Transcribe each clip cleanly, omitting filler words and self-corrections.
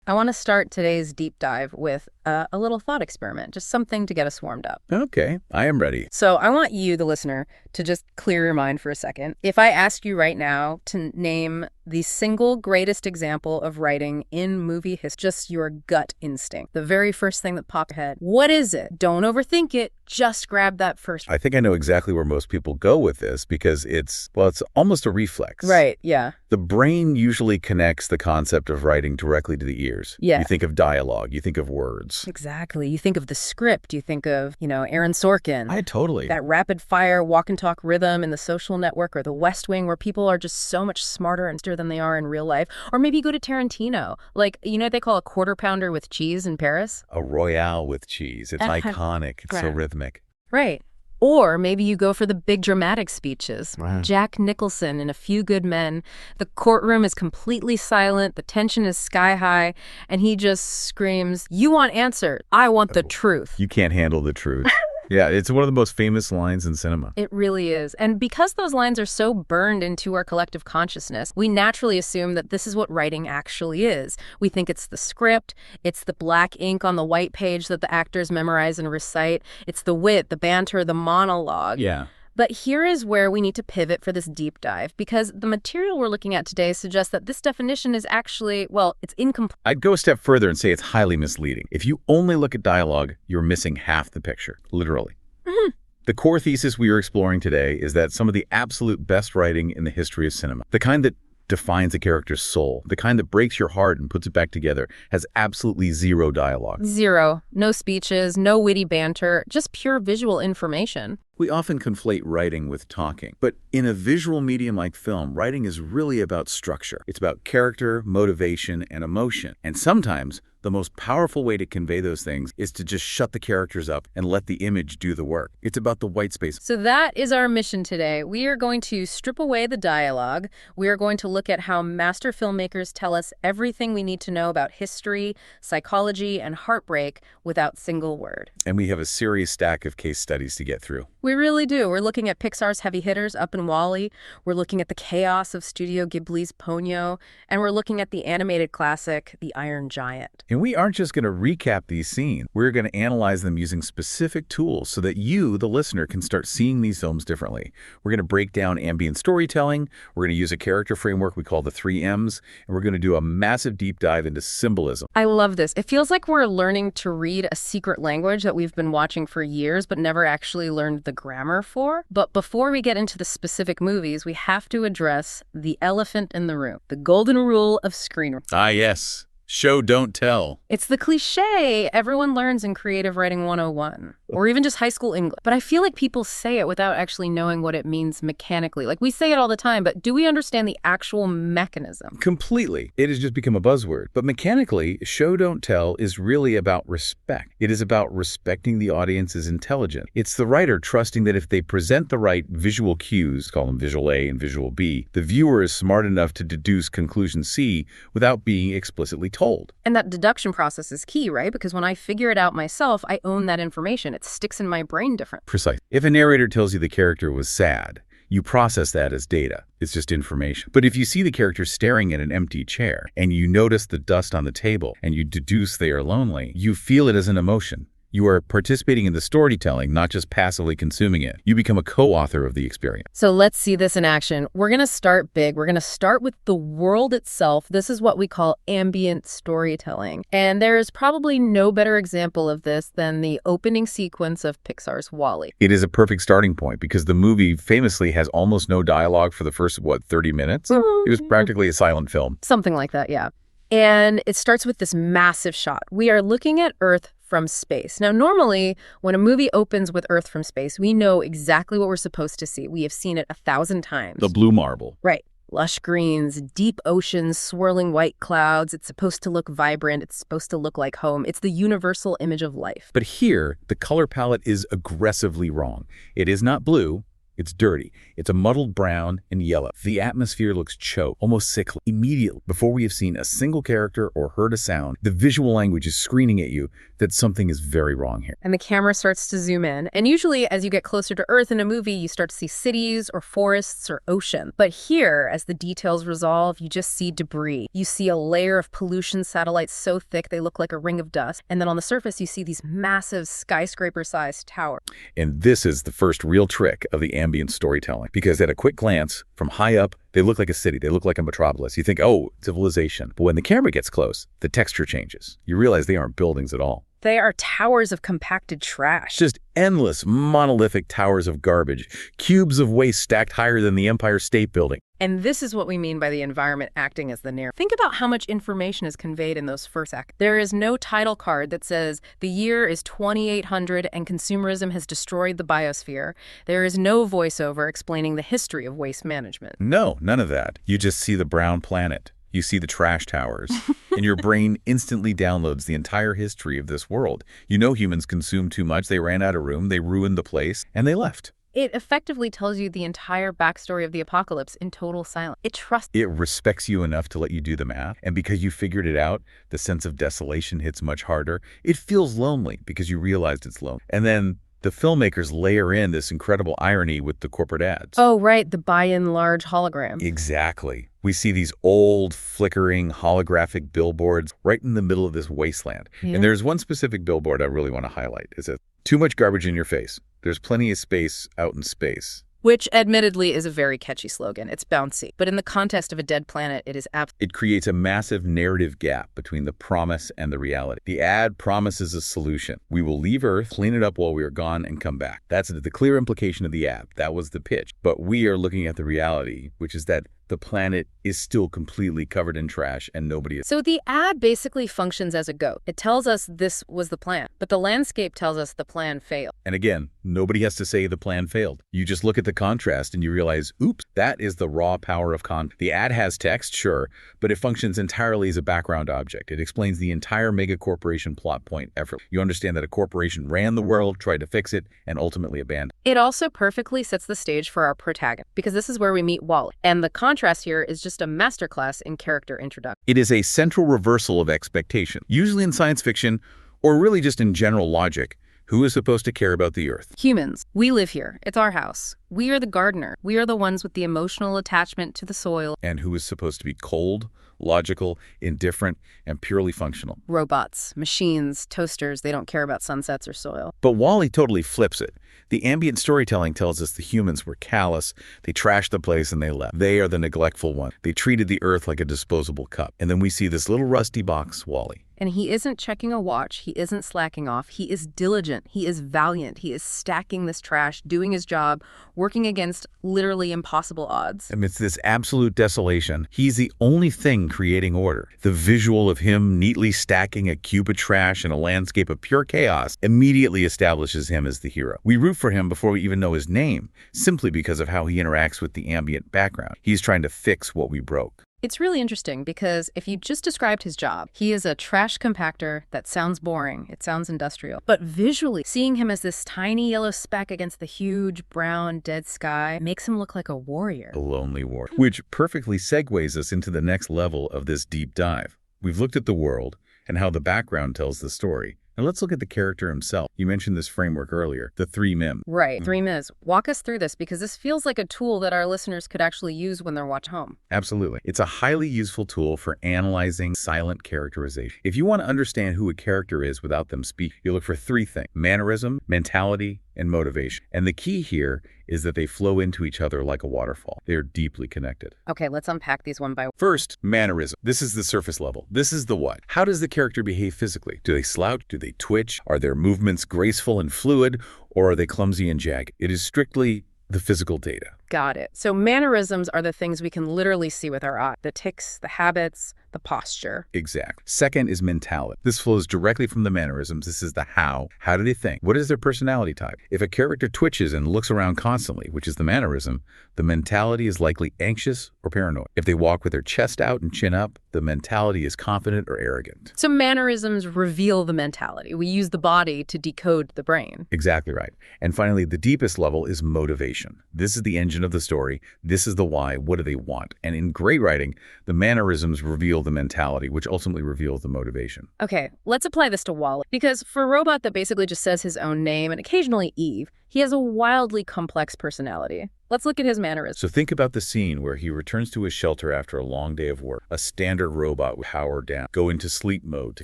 I want to start today's deep dive with a little thought experiment, just something to get us warmed up. Okay, I am ready. So I want you, the listener, to just clear your mind for a second. If I asked you right now to name the single greatest example of writing in movie history, just your gut instinct, the very first thing that popped ahead, what is it? Don't overthink it. Just grab that first. I think I know exactly where most people go with this because it's almost a reflex. Right, yeah. The brain usually connects the concept of writing directly to the ears. Yeah. You think of dialogue, you think of words. Exactly. You think of the script, you think of, Aaron Sorkin. Totally. That rapid fire walk and talk rhythm in The Social Network or The West Wing, where people are just so much smarter and than they are in real life. Or maybe you go to Tarantino. Like, what they call a quarter pounder with cheese in Paris? A Royale with cheese. It's iconic. It's so rhythmic. Right. Or maybe you go for the big dramatic speeches. Right. Jack Nicholson in A Few Good Men. The courtroom is completely silent. The tension is sky high. And he just screams, "You want answer. I want the truth." You can't handle the truth. Yeah, it's one of the most famous lines in cinema. It really is. And because those lines are so burned into our collective consciousness, we naturally assume that this is what writing actually is. We think it's the script, it's the black ink on the white page that the actors memorize and recite, it's the wit, the banter, the monologue. Yeah. But here is where we need to pivot for this deep dive, because the material we're looking at today suggests that this definition is actually, it's incomplete. I'd go a step further and say it's highly misleading. If you only look at dialogue, you're missing half the picture, literally. Mm-hmm. The core thesis we are exploring today is that some of the absolute best writing in the history of cinema, the kind that defines a character's soul, the kind that breaks your heart and puts it back together, has absolutely zero dialogue. Zero. No speeches, no witty banter, just pure visual information. We often conflate writing with talking, but in a visual medium like film, writing is really about structure. It's about character, motivation, and emotion. And sometimes the most powerful way to convey those things is to just shut the characters up and let the image do the work. It's about the white space. So that is our mission today. We are going to strip away the dialogue. We are going to look at how master filmmakers tell us everything we need to know about history, psychology, and heartbreak without single word. And we have a serious stack of case studies to get through. We really do. We're looking at Pixar's heavy hitters, Up and Wall-E. We're looking at the chaos of Studio Ghibli's Ponyo. And we're looking at the animated classic, The Iron Giant. And we aren't just going to recap these scenes. We're going to analyze them using specific tools so that you, the listener, can start seeing these films differently. We're going to break down ambient storytelling. We're going to use a character framework we call the 3 M's. And we're going to do a massive deep dive into symbolism. I love this. It feels like we're learning to read a secret language that we've been watching for years but never actually learned the grammar for. But before we get into the specific movies, we have to address the elephant in the room, the golden rule of screenwriting. Ah, yes. Show, don't tell. It's the cliche everyone learns in Creative Writing 101, or even just high school English. But I feel like people say it without actually knowing what it means mechanically. Like, we say it all the time, but do we understand the actual mechanism? Completely. It has just become a buzzword. But mechanically, show, don't tell is really about respect. It is about respecting the audience's intelligence. It's the writer trusting that if they present the right visual cues, call them visual A and visual B, the viewer is smart enough to deduce conclusion C without being explicitly told. And that deduction process is key, right? Because when I figure it out myself, I own that information. It sticks in my brain different. Precise. If a narrator tells you the character was sad, you process that as data. It's just information. But if you see the character staring at an empty chair and you notice the dust on the table and you deduce they are lonely, you feel it as an emotion. You are participating in the storytelling, not just passively consuming it. You become a co-author of the experience. So let's see this in action. We're going to start big. We're going to start with the world itself. This is what we call ambient storytelling. And there is probably no better example of this than the opening sequence of Pixar's WALL-E. It is a perfect starting point because the movie famously has almost no dialogue for the first, 30 minutes? It was practically a silent film. Something like that, yeah. And it starts with this massive shot. We are looking at Earth from space. Now, normally, when a movie opens with Earth from space, we know exactly what we're supposed to see. We have seen it 1,000 times. The blue marble. Right. Lush greens, deep oceans, swirling white clouds. It's supposed to look vibrant. It's supposed to look like home. It's the universal image of life. But here, the color palette is aggressively wrong. It is not blue. It's dirty. It's a muddled brown and yellow. The atmosphere looks choked, almost sickly. Immediately, before we have seen a single character or heard a sound, the visual language is screaming at you that something is very wrong here. And the camera starts to zoom in. And usually, as you get closer to Earth in a movie, you start to see cities or forests or ocean. But here, as the details resolve, you just see debris. You see a layer of pollution satellites so thick they look like a ring of dust. And then on the surface, you see these massive skyscraper-sized towers. And this is the first real trick of the ambient storytelling, because at a quick glance, from high up, they look like a city. They look like a metropolis. You think, oh, civilization. But when the camera gets close, the texture changes. You realize they aren't buildings at all. They are towers of compacted trash. Just endless, monolithic towers of garbage, cubes of waste stacked higher than the Empire State Building. And this is what we mean by the environment acting as the narrative. Think about how much information is conveyed in those first seconds. There is no title card that says the year is 2800 and consumerism has destroyed the biosphere. There is no voiceover explaining the history of waste management. No, none of that. You just see the brown planet. You see the trash towers, and your brain instantly downloads the entire history of this world. You know humans consumed too much, they ran out of room, they ruined the place, and they left. It effectively tells you the entire backstory of the apocalypse in total silence. It respects you enough to let you do the math, and because you figured it out, the sense of desolation hits much harder. It feels lonely because you realized it's lonely. And then the filmmakers layer in this incredible irony with the corporate ads. Oh, right, the buy-in large hologram. Exactly. We see these old, flickering, holographic billboards right in the middle of this wasteland. Yeah. And there's one specific billboard I really want to highlight. It says, "Too much garbage in your face. There's plenty of space out in space." Which, admittedly, is a very catchy slogan. It's bouncy. But in the context of a dead planet, it is It creates a massive narrative gap between the promise and the reality. The ad promises a solution. We will leave Earth, clean it up while we are gone, and come back. That's the clear implication of the ad. That was the pitch. But we are looking at the reality, which is that the planet is still completely covered in trash and nobody is. So the ad basically functions as a goat. It tells us this was the plan, but the landscape tells us the plan failed. And again, nobody has to say the plan failed. You just look at the contrast and you realize, oops, that is the raw power of The ad has text, sure, but it functions entirely as a background object. It explains the entire mega corporation plot point effort. You understand that a corporation ran the world, tried to fix it, and ultimately abandoned. It also perfectly sets the stage for our protagonist, because this is where we meet Wally. And the contrast here is just a masterclass in character introduction. It is a central reversal of expectation. Usually in science fiction, or really just in general logic, who is supposed to care about the Earth? Humans. We live here. It's our house. We are the gardener. We are the ones with the emotional attachment to the soil. And who is supposed to be cold, logical, indifferent, and purely functional? Robots, machines, toasters, they don't care about sunsets or soil. But Wall-E totally flips it. The ambient storytelling tells us the humans were callous, they trashed the place and they left. They are the neglectful one. They treated the Earth like a disposable cup. And then we see this little rusty box, Wall-E. And he isn't checking a watch. He isn't slacking off. He is diligent. He is valiant. He is stacking this trash, doing his job, working against literally impossible odds. Amidst this absolute desolation, he's the only thing creating order. The visual of him neatly stacking a cube of trash in a landscape of pure chaos immediately establishes him as the hero. We root for him before we even know his name, simply because of how he interacts with the ambient background. He's trying to fix what we broke. It's really interesting because if you just described his job, he is a trash compactor. That sounds boring. It sounds industrial. But visually, seeing him as this tiny yellow speck against the huge brown dead sky makes him look like a warrior. A lonely warrior. Which perfectly segues us into the next level of this deep dive. We've looked at the world and how the background tells the story. Now let's look at the character himself. You mentioned this framework earlier, the 3 MIM. Right, 3 MIMs. Walk us through this because this feels like a tool that our listeners could actually use when they're watching home. Absolutely. It's a highly useful tool for analyzing silent characterization. If you want to understand who a character is without them speaking, you look for 3 things: mannerism, mentality, and motivation. And the key here is that they flow into each other like a waterfall. They are deeply connected. Okay, let's unpack these one by one. First, mannerism. This is the surface level. This is the what. How does the character behave physically? Do they slouch? Do they twitch? Are their movements graceful and fluid? Or are they clumsy and jagged? It is strictly the physical data. Got it. So mannerisms are the things we can literally see with our eye. The tics, the habits, the posture. Exactly. Second is mentality. This flows directly from the mannerisms. This is the how. How do they think? What is their personality type? If a character twitches and looks around constantly, which is the mannerism, the mentality is likely anxious or paranoid. If they walk with their chest out and chin up, the mentality is confident or arrogant. So mannerisms reveal the mentality. We use the body to decode the brain. Exactly right. And finally, the deepest level is motivation. This is the engine of the story. This is the why. What do they want? And in great writing, the mannerisms reveal the mentality, which ultimately reveals the motivation. Okay, let's apply this to Wally. Because for a robot that basically just says his own name and occasionally Eve, he has a wildly complex personality. Let's look at his mannerisms. So think about the scene where he returns to his shelter after a long day of work. A standard robot would power down, go into sleep mode to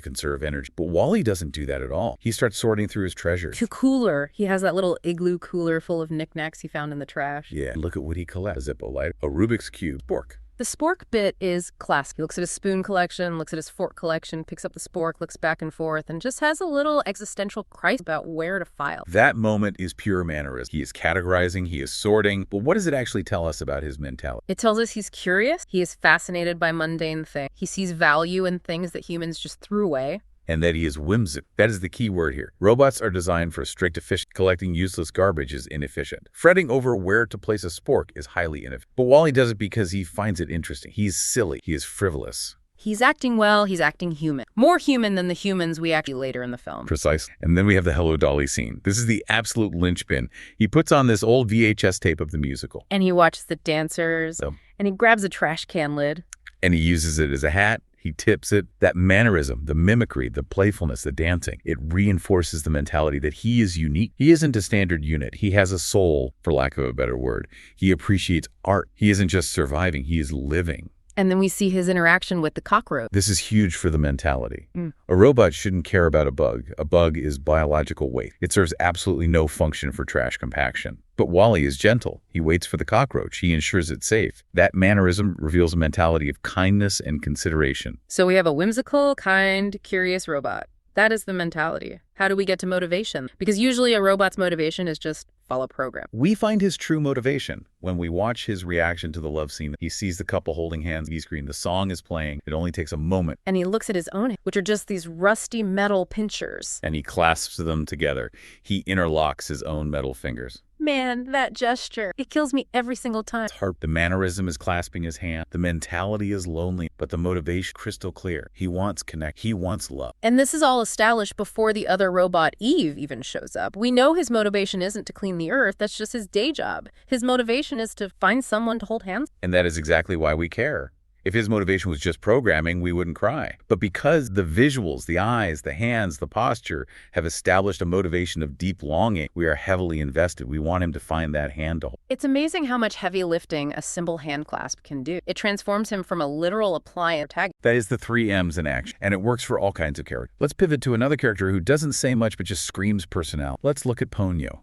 conserve energy. But Wally doesn't do that at all. He starts sorting through his treasures. To cooler. He has that little igloo cooler full of knickknacks he found in the trash. Yeah, look at what he collects. A Zippo lighter, a Rubik's Cube, spork. The spork bit is classic. He looks at his spoon collection, looks at his fork collection, picks up the spork, looks back and forth, and just has a little existential crisis about where to file. That moment is pure mannerism. He is categorizing, he is sorting, but what does it actually tell us about his mentality? It tells us he's curious, he is fascinated by mundane things, he sees value in things that humans just threw away. And that he is whimsical. That is the key word here. Robots are designed for strict efficiency. Collecting useless garbage is inefficient. Fretting over where to place a spork is highly inefficient. But Wally does it because he finds it interesting. He's silly. He is frivolous. He's acting well, he's acting human. More human than the humans we actually later in the film. Precisely. And then we have the Hello Dolly scene. This is the absolute linchpin. He puts on this old VHS tape of the musical. And he watches the dancers, and he grabs a trash can lid. And he uses it as a hat. He tips it. That mannerism, the mimicry, the playfulness, the dancing, it reinforces the mentality that he is unique. He isn't a standard unit. He has a soul, for lack of a better word. He appreciates art. He isn't just surviving. He is living. And then we see his interaction with the cockroach. This is huge for the mentality. A robot shouldn't care about a bug. A bug is biological waste. It serves absolutely no function for trash compaction. But Wally is gentle. He waits for the cockroach. He ensures it's safe. That mannerism reveals a mentality of kindness and consideration. So we have a whimsical, kind, curious robot. That is the mentality. How do we get to motivation? Because usually a robot's motivation is just follow program. We find his true motivation when we watch his reaction to the love scene. He sees the couple holding hands on the screen. The song is playing. It only takes a moment. And he looks at his own, which are just these rusty metal pinchers. And he clasps them together. He interlocks his own metal fingers. Man, that gesture, it kills me every single time. The mannerism is clasping his hand. The mentality is lonely, but the motivation crystal clear. He wants connect. He wants love. And this is all established before the other robot, Eve, even shows up. We know his motivation isn't to clean the earth. That's just his day job. His motivation is to find someone to hold hands. And that is exactly why we care. If his motivation was just programming, we wouldn't cry. But because the visuals, the eyes, the hands, the posture have established a motivation of deep longing, we are heavily invested. We want him to find that hand to hold. It's amazing how much heavy lifting a simple hand clasp can do. It transforms him from a literal appliance tag. That is the 3 M's in action, and it works for all kinds of characters. Let's pivot to another character who doesn't say much but just screams personality. Let's look at Ponyo.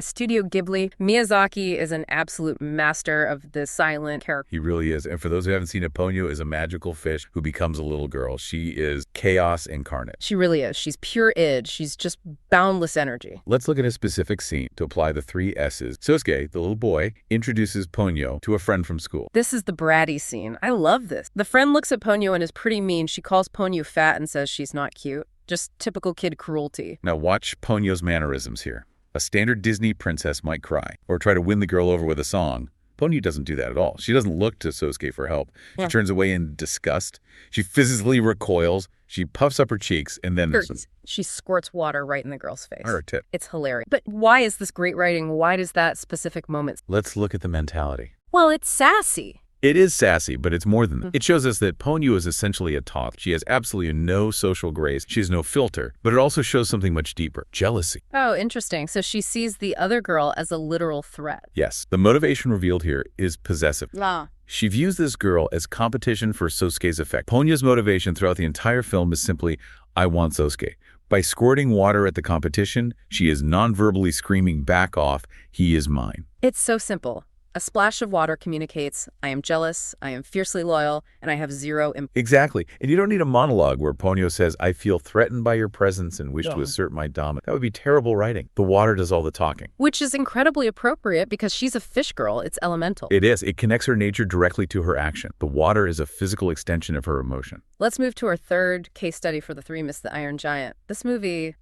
Studio Ghibli. Miyazaki is an absolute master of the silent character. He really is. And for those who haven't seen it, Ponyo is a magical fish who becomes a little girl. She is chaos incarnate. She really is. She's pure id. She's just boundless energy. Let's look at a specific scene to apply the 3 S's. Sosuke, the little boy, introduces Ponyo to a friend from school. This is the bratty scene. I love this. The friend looks at Ponyo and is pretty mean. She calls Ponyo fat and says she's not cute. Just typical kid cruelty. Now watch Ponyo's mannerisms here. A standard Disney princess might cry or try to win the girl over with a song. Ponyo doesn't do that at all. She doesn't look to Sosuke for help. She turns away in disgust. She physically recoils. She puffs up her cheeks and then she squirts water right in the girl's face. Her tip. It's hilarious. But why is this great writing? Why does that specific moment? Let's look at the mentality. Well, it's sassy. It is sassy, but it's more than that. It shows us that Ponyo is essentially a toddler. She has absolutely no social grace. She has no filter, but it also shows something much deeper, jealousy. Oh, interesting. So she sees the other girl as a literal threat. Yes. The motivation revealed here is possessive. Ah. She views this girl as competition for Sosuke's effect. Ponyo's motivation throughout the entire film is simply, I want Sosuke. By squirting water at the competition, she is non-verbally screaming back off, he is mine. It's so simple. A splash of water communicates, I am jealous, I am fiercely loyal, and I have zero Exactly. And you don't need a monologue where Ponyo says, I feel threatened by your presence and wish to assert my dominance. That would be terrible writing. The water does all the talking. Which is incredibly appropriate because she's a fish girl. It's elemental. It is. It connects her nature directly to her action. The water is a physical extension of her emotion. Let's move to our third case study for the Three Myths of the Iron Giant. This movie,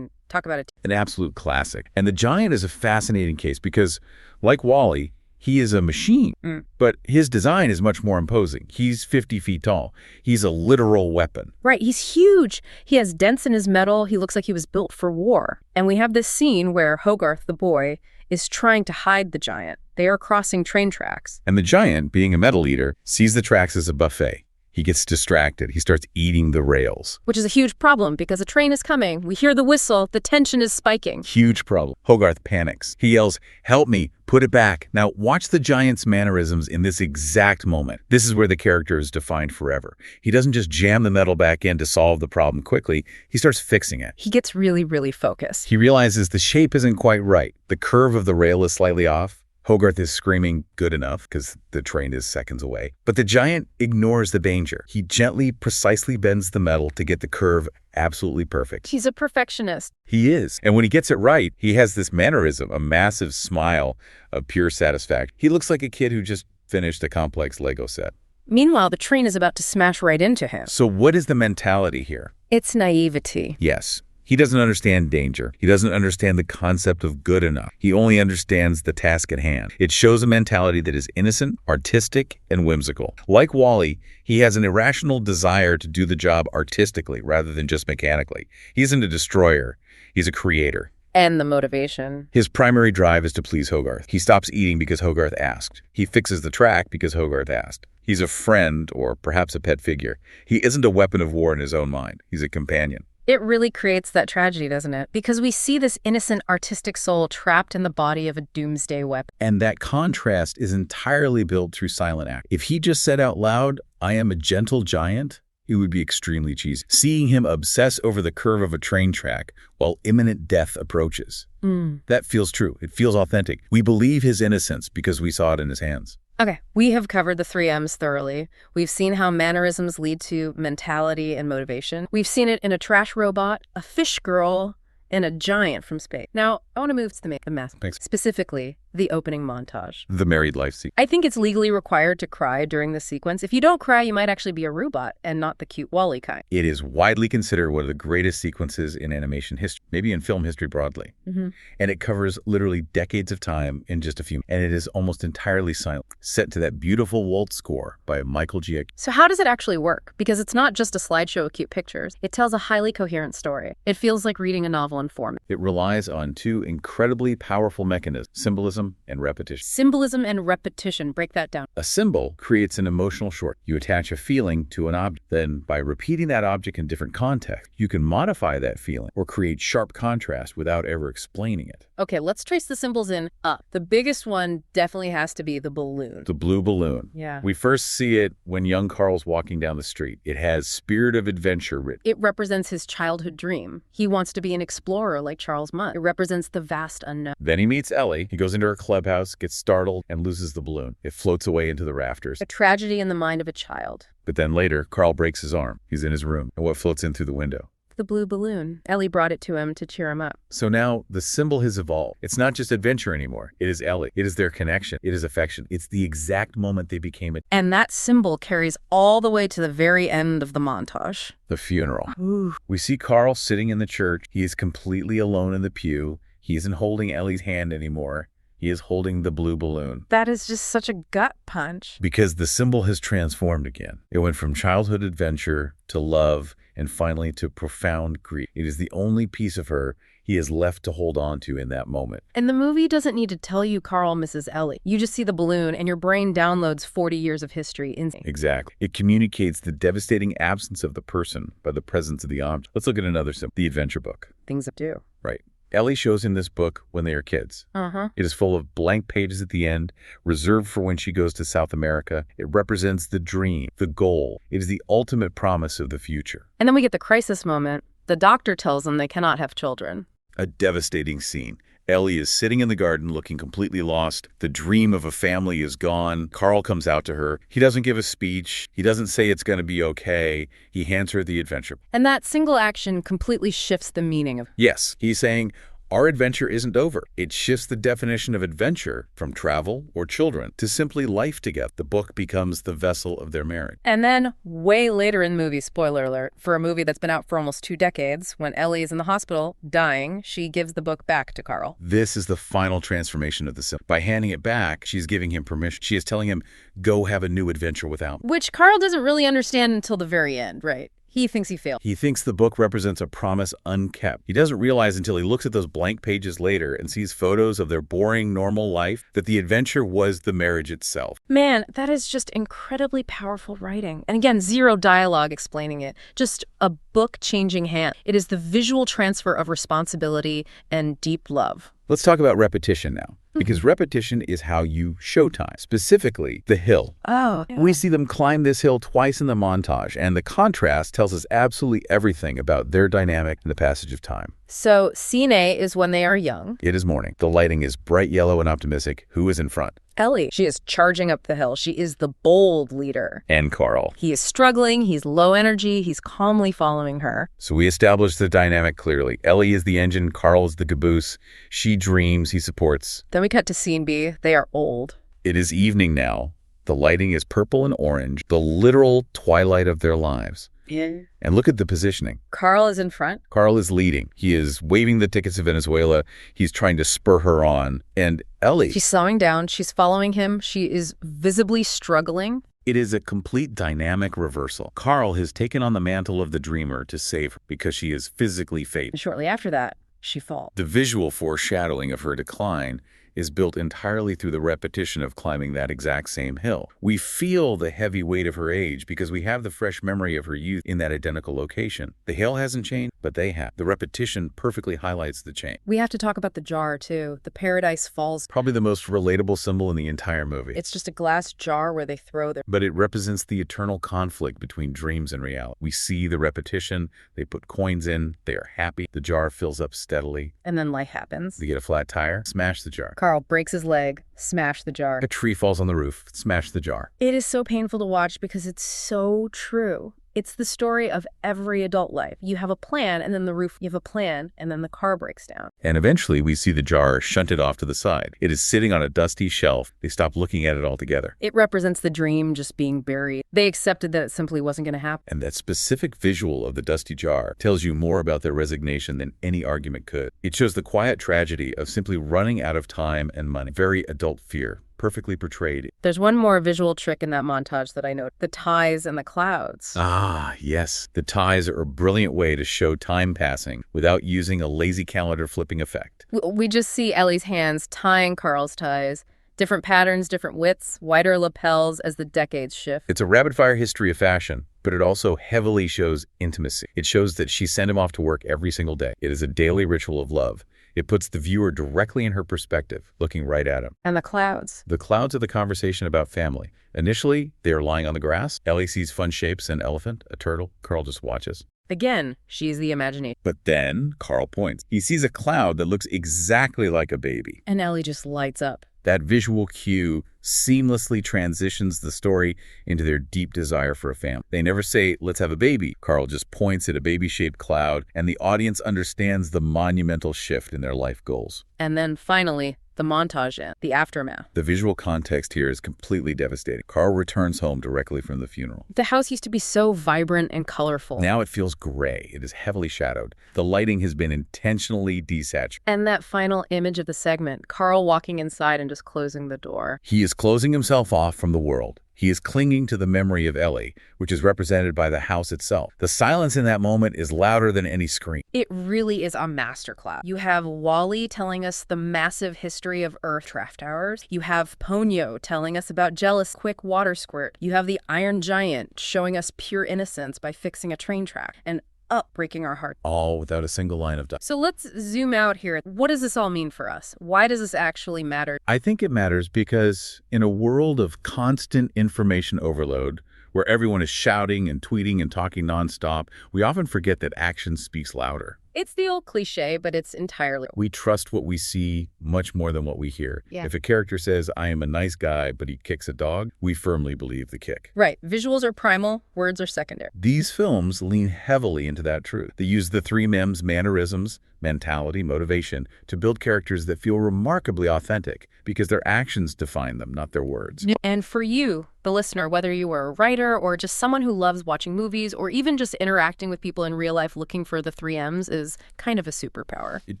talk about it. An absolute classic. And the giant is a fascinating case because, like Wall-E, he is a machine, but his design is much more imposing. He's 50 feet tall. He's a literal weapon. Right, he's huge. He has dents in his metal. He looks like he was built for war. And we have this scene where Hogarth, the boy, is trying to hide the giant. They are crossing train tracks. And the giant, being a metal eater, sees the tracks as a buffet. He gets distracted. He starts eating the rails. Which is a huge problem because a train is coming. We hear the whistle. The tension is spiking. Huge problem. Hogarth panics. He yells, help me, put it back. Now, watch the giant's mannerisms in this exact moment. This is where the character is defined forever. He doesn't just jam the metal back in to solve the problem quickly. He starts fixing it. He gets really, really focused. He realizes the shape isn't quite right. The curve of the rail is slightly off. Hogarth is screaming, good enough, because the train is seconds away. But the giant ignores the danger. He gently, precisely bends the metal to get the curve absolutely perfect. He's a perfectionist. He is. And when he gets it right, he has this mannerism, a massive smile of pure satisfaction. He looks like a kid who just finished a complex Lego set. Meanwhile, the train is about to smash right into him. So what is the mentality here? It's naivety. Yes. He doesn't understand danger. He doesn't understand the concept of good enough. He only understands the task at hand. It shows a mentality that is innocent, artistic, and whimsical. Like Wall-E, he has an irrational desire to do the job artistically rather than just mechanically. He isn't a destroyer. He's a creator. And the motivation. His primary drive is to please Hogarth. He stops eating because Hogarth asked. He fixes the track because Hogarth asked. He's a friend or perhaps a pet figure. He isn't a weapon of war in his own mind. He's a companion. It really creates that tragedy, doesn't it? Because we see this innocent artistic soul trapped in the body of a doomsday weapon. And that contrast is entirely built through silent act. If he just said out loud, I am a gentle giant, it would be extremely cheesy. Seeing him obsess over the curve of a train track while imminent death approaches. That feels true. It feels authentic. We believe his innocence because we saw it in his hands. Okay, we have covered the 3 M's thoroughly. We've seen how mannerisms lead to mentality and motivation. We've seen it in a trash robot, a fish girl, and a giant from space. Now, I want to move to the math. Thanks. Specifically, the opening montage. The married life sequence. I think it's legally required to cry during the sequence. If you don't cry, you might actually be a robot and not the cute Wall-E kind. It is widely considered one of the greatest sequences in animation history, maybe in film history broadly. And it covers literally decades of time in just a few. And it is almost entirely silent, set to that beautiful waltz score by Michael G. So how does it actually work? Because it's not just a slideshow of cute pictures. It tells a highly coherent story. It feels like reading a novel in form. It relies on 2 incredibly powerful mechanisms, symbolism and repetition. Symbolism and repetition. Break that down. A symbol creates an emotional short. You attach a feeling to an object. Then, by repeating that object in different contexts, you can modify that feeling or create sharp contrast without ever explaining it. Okay, let's trace the symbols in up. The biggest one definitely has to be the balloon. The blue balloon. Yeah. We first see it when young Carl's walking down the street. It has spirit of adventure written. It represents his childhood dream. He wants to be an explorer like Charles Mudd. It represents the vast unknown. Then he meets Ellie. He goes into her clubhouse, gets startled, and loses the balloon. It floats away into the rafters. A tragedy in the mind of a child. But then later, Carl breaks his arm. He's in his room. And what floats in through the window? The blue balloon. Ellie brought it to him to cheer him up. So now the symbol has evolved. It's not just adventure anymore. It is Ellie. It is their connection. It is affection. It's the exact moment they became it. And that symbol carries all the way to the very end of the montage. The funeral. Ooh. We see Carl sitting in the church. He is completely alone in the pew. He isn't holding Ellie's hand anymore. He is holding the blue balloon. That is just such a gut punch. Because the symbol has transformed again. It went from childhood adventure to love and finally to profound grief. It is the only piece of her he is left to hold on to in that moment. And the movie doesn't need to tell you Carl misses Ellie. You just see the balloon and your brain downloads 40 years of history instantly. Exactly. It communicates the devastating absence of the person by the presence of the object. Let's look at another symbol, the adventure book. Things that do. Right. Ellie shows him this book when they are kids. It is full of blank pages at the end, reserved for when she goes to South America. It represents the dream, the goal. It is the ultimate promise of the future. And then we get the crisis moment. The doctor tells them they cannot have children. A devastating scene. Ellie is sitting in the garden looking completely lost. The dream of a family is gone. Carl comes out to her. He doesn't give a speech. He doesn't say it's going to be okay. He hands her the adventure. And that single action completely shifts the meaning of. Yes, he's saying, our adventure isn't over. It shifts the definition of adventure from travel or children to simply life together. The book becomes the vessel of their marriage. And then, way later in the movie, spoiler alert, for a movie that's been out for almost 2 decades, when Ellie is in the hospital, dying, she gives the book back to Carl. This is the final transformation of the symbol. By handing it back, she's giving him permission. She is telling him, go have a new adventure without me. Which Carl doesn't really understand until the very end, right? He thinks he failed. He thinks the book represents a promise unkept. He doesn't realize until he looks at those blank pages later and sees photos of their boring, normal life that the adventure was the marriage itself. Man, that is just incredibly powerful writing. And again, zero dialogue explaining it. Just a book-changing hand. It is the visual transfer of responsibility and deep love. Let's talk about repetition now, because repetition is how you show time, specifically the hill. Oh, yeah. We see them climb this hill twice in the montage, and the contrast tells us absolutely everything about their dynamic in the passage of time. So, scene A is when they are young. It is morning. The lighting is bright yellow and optimistic. Who is in front? Ellie. She is charging up the hill. She is the bold leader. And Carl. He is struggling. He's low energy. He's calmly following her. So we establish the dynamic clearly. Ellie is the engine. Carl is the caboose. She dreams. He supports. Then we cut to scene B. They are old. It is evening now. The lighting is purple and orange, the literal twilight of their lives. Yeah. And look at the positioning. Carl is in front. Carl is leading. He is waving the tickets to Venezuela. He's trying to spur her on. And Ellie... She's slowing down. She's following him. She is visibly struggling. It is a complete dynamic reversal. Carl has taken on the mantle of the dreamer to save her because she is physically fading. And shortly after that, she falls. The visual foreshadowing of her decline is built entirely through the repetition of climbing that exact same hill. We feel the heavy weight of her age because we have the fresh memory of her youth in that identical location. The hill hasn't changed, but they have. The repetition perfectly highlights the change. We have to talk about the jar, too. The Paradise Falls. Probably the most relatable symbol in the entire movie. It's just a glass jar where they throw their... But it represents the eternal conflict between dreams and reality. We see the repetition. They put coins in. They are happy. The jar fills up steadily. And then life happens. They get a flat tire. Smash the jar. Carl breaks his leg, smash the jar. A tree falls on the roof, smash the jar. It is so painful to watch because it's so true. It's the story of every adult life. You have a plan, and then the roof, you have a plan, and then the car breaks down. And eventually we see the jar shunted off to the side. It is sitting on a dusty shelf. They stop looking at it altogether. It represents the dream just being buried. They accepted that it simply wasn't going to happen. And that specific visual of the dusty jar tells you more about their resignation than any argument could. It shows the quiet tragedy of simply running out of time and money. Very adult fear. Perfectly portrayed. There's one more visual trick in that montage that I note. The ties and the clouds. Ah, yes. The ties are a brilliant way to show time passing without using a lazy calendar flipping effect. We just see Ellie's hands tying Carl's ties. Different patterns, different widths, wider lapels as the decades shift. It's a rapid-fire history of fashion, but it also heavily shows intimacy. It shows that she sent him off to work every single day. It is a daily ritual of love. It puts the viewer directly in her perspective, looking right at him. And the clouds. The clouds are the conversation about family. Initially, they are lying on the grass. Ellie sees fun shapes, an elephant, a turtle. Carl just watches. Again, she's the imagination. But then, Carl points. He sees a cloud that looks exactly like a baby. And Ellie just lights up. That visual cue seamlessly transitions the story into their deep desire for a family. They never say, let's have a baby. Carl just points at a baby-shaped cloud, and the audience understands the monumental shift in their life goals. And then finally, the montage ends, the aftermath. The visual context here is completely devastating. Carl returns home directly from the funeral. The house used to be so vibrant and colorful. Now it feels gray. It is heavily shadowed. The lighting has been intentionally desaturated. And that final image of the segment, Carl walking inside and just closing the door. He is closing himself off from the world. He is clinging to the memory of Ellie, which is represented by the house itself. The silence in that moment is louder than any scream. It really is a masterclass. You have Wally telling us the massive history of Earth draft towers. You have Ponyo telling us about Jealous' quick water squirt. You have the Iron Giant showing us pure innocence by fixing a train track. And Up breaking our heart. All without a single line of dialogue. So let's zoom out here. What does this all mean for us? Why does this actually matter? I think it matters because in a world of constant information overload, where everyone is shouting and tweeting and talking nonstop, we often forget that action speaks louder. It's the old cliche, but it's entirely. We trust what we see much more than what we hear. Yeah. If a character says, I am a nice guy, but he kicks a dog, we firmly believe the kick. Right. Visuals are primal, words are secondary. These films lean heavily into that truth. They use the three MEMS, mannerisms, mentality, motivation, to build characters that feel remarkably authentic because their actions define them, not their words. And for you, the listener, whether you are a writer or just someone who loves watching movies or even just interacting with people in real life looking for the 3 M's is kind of a superpower. It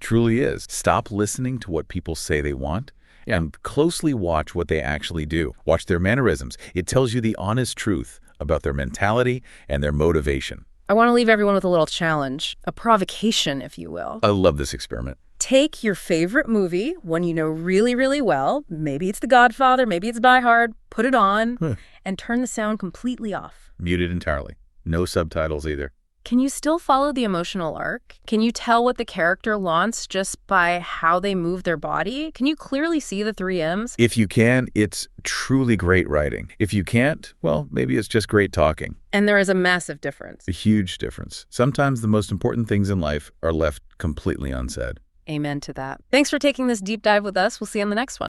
truly is. Stop listening to what people say they want and closely watch what they actually do. Watch their mannerisms. It tells you the honest truth about their mentality and their motivation. I want to leave everyone with a little challenge, a provocation, if you will. I love this experiment. Take your favorite movie, one you know really, really well. Maybe it's The Godfather, maybe it's Die Hard. Put it on and turn the sound completely off. Muted entirely. No subtitles either. Can you still follow the emotional arc? Can you tell what the character wants just by how they move their body? Can you clearly see the 3 M's? If you can, it's truly great writing. If you can't, well, maybe it's just great talking. And there is a massive difference. A huge difference. Sometimes the most important things in life are left completely unsaid. Amen to that. Thanks for taking this deep dive with us. We'll see you on the next one.